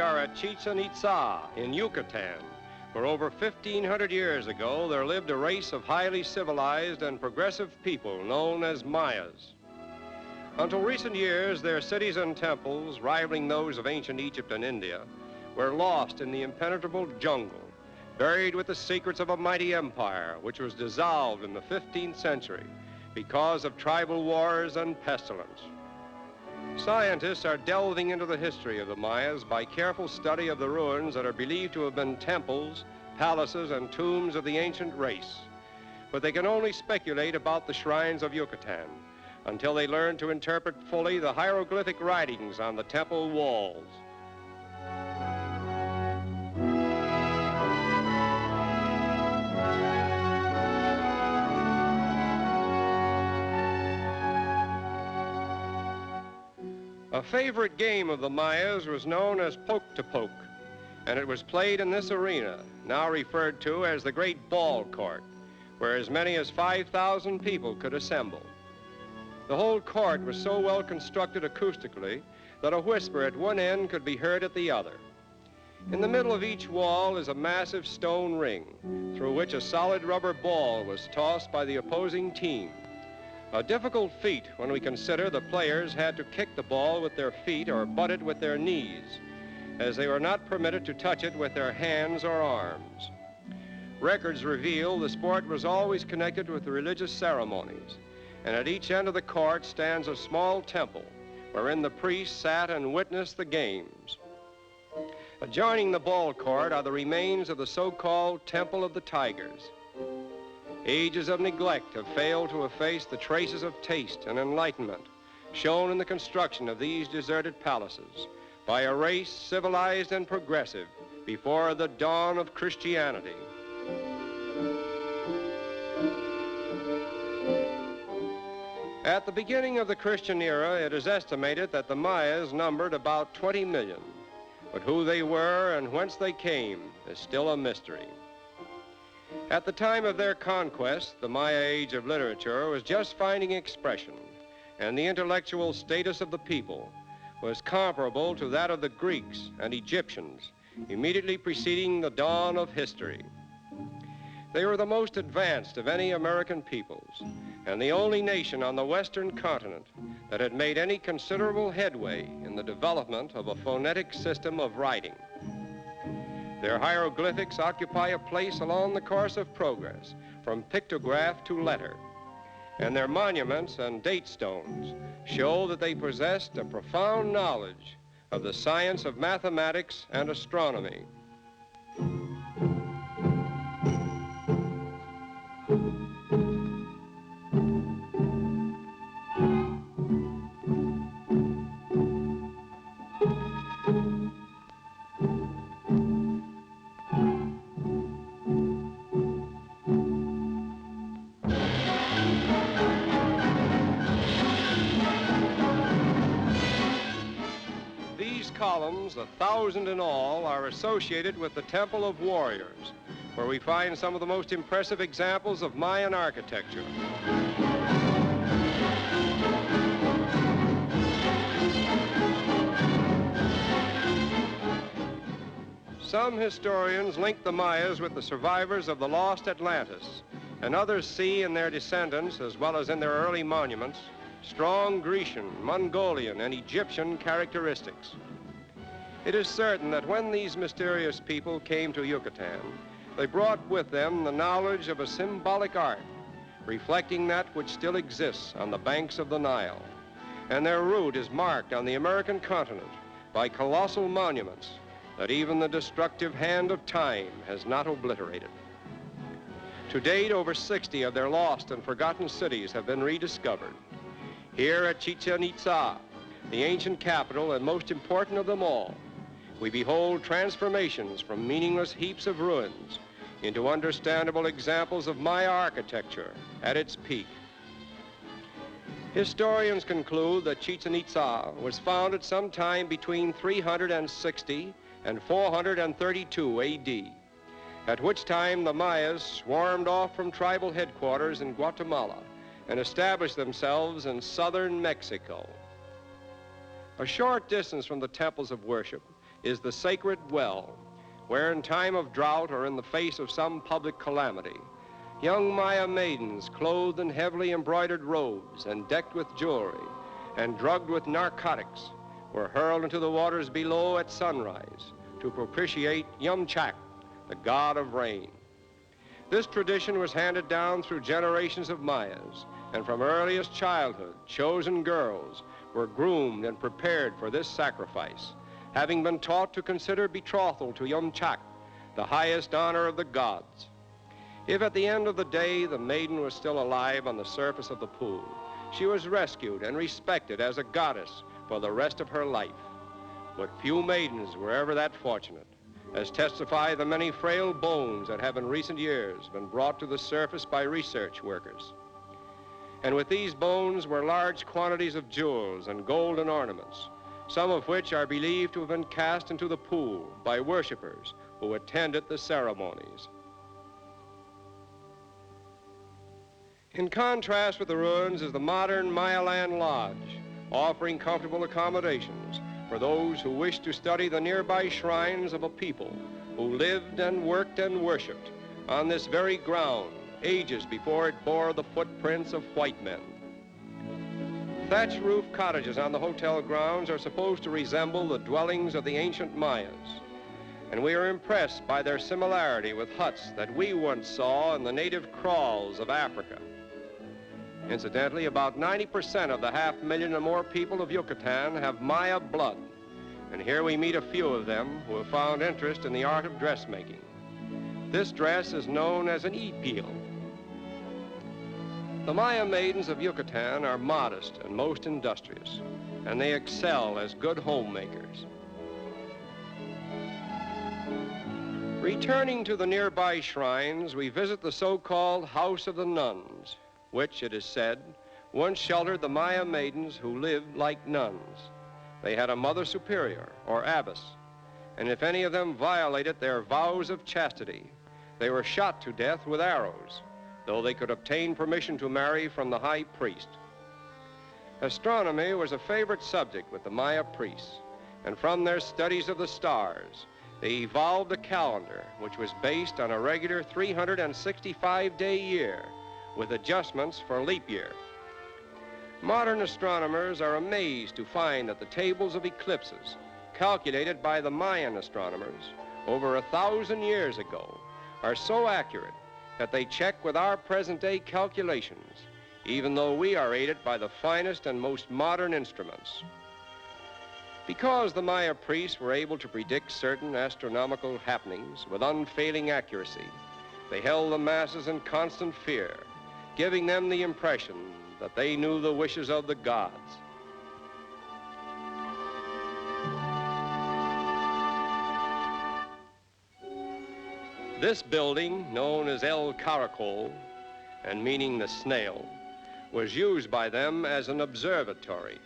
are at Chichén Itzá in Yucatan, where over 1,500 years ago there lived a race of highly civilized and progressive people known as Mayas. Until recent years, their cities and temples, rivaling those of ancient Egypt and India, were lost in the impenetrable jungle, buried with the secrets of a mighty empire which was dissolved in the 15th century because of tribal wars and pestilence. Scientists are delving into the history of the Mayas by careful study of the ruins that are believed to have been temples, palaces, and tombs of the ancient race. But they can only speculate about the shrines of Yucatan until they learn to interpret fully the hieroglyphic writings on the temple walls. A favorite game of the Mayas was known as poke-to-poke, and it was played in this arena, now referred to as the Great Ball Court, where as many as 5,000 people could assemble. The whole court was so well constructed acoustically that a whisper at one end could be heard at the other. In the middle of each wall is a massive stone ring, through which a solid rubber ball was tossed by the opposing team. A difficult feat when we consider the players had to kick the ball with their feet or butt it with their knees, as they were not permitted to touch it with their hands or arms. Records reveal the sport was always connected with religious ceremonies, and at each end of the court stands a small temple wherein the priests sat and witnessed the games. Adjoining the ball court are the remains of the so-called Temple of the Tigers. Ages of neglect have failed to efface the traces of taste and enlightenment shown in the construction of these deserted palaces by a race civilized and progressive before the dawn of Christianity. At the beginning of the Christian era, it is estimated that the Mayas numbered about 20 million, but who they were and whence they came is still a mystery. At the time of their conquest, the Maya age of literature was just finding expression, and the intellectual status of the people was comparable to that of the Greeks and Egyptians, immediately preceding the dawn of history. They were the most advanced of any American peoples, and the only nation on the western continent that had made any considerable headway in the development of a phonetic system of writing. Their hieroglyphics occupy a place along the course of progress, from pictograph to letter, and their monuments and date stones show that they possessed a profound knowledge of the science of mathematics and astronomy. Columns, 1,000 in all, are associated with the Temple of Warriors, where we find some of the most impressive examples of Mayan architecture. Some historians link the Mayas with the survivors of the lost Atlantis, and others see in their descendants, as well as in their early monuments, strong Grecian, Mongolian, and Egyptian characteristics. It is certain that when these mysterious people came to Yucatan, they brought with them the knowledge of a symbolic art, reflecting that which still exists on the banks of the Nile. And their route is marked on the American continent by colossal monuments that even the destructive hand of time has not obliterated. To date, over 60 of their lost and forgotten cities have been rediscovered. Here at Chichén Itzá, the ancient capital and most important of them all, we behold transformations from meaningless heaps of ruins into understandable examples of Maya architecture at its peak. Historians conclude that Chichén Itzá was founded sometime between 360 and 432 AD, at which time the Mayas swarmed off from tribal headquarters in Guatemala and established themselves in southern Mexico. A short distance from the temples of worship is the sacred well, where in time of drought or in the face of some public calamity, young Maya maidens clothed in heavily embroidered robes and decked with jewelry and drugged with narcotics were hurled into the waters below at sunrise to propitiate Yumchak, the god of rain. This tradition was handed down through generations of Mayas, and from earliest childhood, chosen girls were groomed and prepared for this sacrifice, having been taught to consider betrothal to Yumchak the highest honor of the gods. If at the end of the day the maiden was still alive on the surface of the pool, she was rescued and respected as a goddess for the rest of her life. But few maidens were ever that fortunate, as testify the many frail bones that have in recent years been brought to the surface by research workers. And with these bones were large quantities of jewels and golden ornaments, some of which are believed to have been cast into the pool by worshipers who attended the ceremonies. In contrast with the ruins is the modern Mayaland Lodge, offering comfortable accommodations for those who wish to study the nearby shrines of a people who lived and worked and worshiped on this very ground ages before it bore the footprints of white men. Thatch roof cottages on the hotel grounds are supposed to resemble the dwellings of the ancient Mayas, and we are impressed by their similarity with huts that we once saw in the native kraals of Africa. Incidentally, about 90% of the 500,000 or more people of Yucatan have Maya blood, and here we meet a few of them who have found interest in the art of dressmaking. This dress is known as an ipil. The Maya maidens of Yucatan are modest and most industrious, and they excel as good homemakers. Returning to the nearby shrines, we visit the so-called House of the Nuns, which, it is said, once sheltered the Maya maidens who lived like nuns. They had a mother superior, or abbess, and if any of them violated their vows of chastity, they were shot to death with arrows, though they could obtain permission to marry from the high priest. Astronomy was a favorite subject with the Maya priests, and from their studies of the stars, they evolved a calendar which was based on a regular 365-day year with adjustments for leap year. Modern astronomers are amazed to find that the tables of eclipses, calculated by the Mayan astronomers over 1,000 years ago, are so accurate that they check with our present-day calculations, even though we are aided by the finest and most modern instruments. Because the Maya priests were able to predict certain astronomical happenings with unfailing accuracy, they held the masses in constant fear, giving them the impression that they knew the wishes of the gods. This building, known as El Caracol, and meaning the snail, was used by them as an observatory.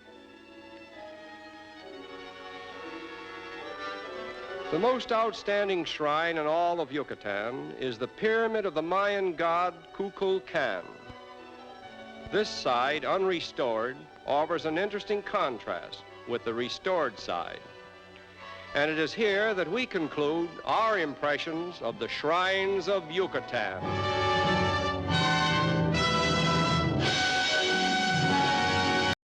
The most outstanding shrine in all of Yucatan is the pyramid of the Mayan god Kukulkan. This side, unrestored, offers an interesting contrast with the restored side. And it is here that we conclude our impressions of the shrines of Yucatan.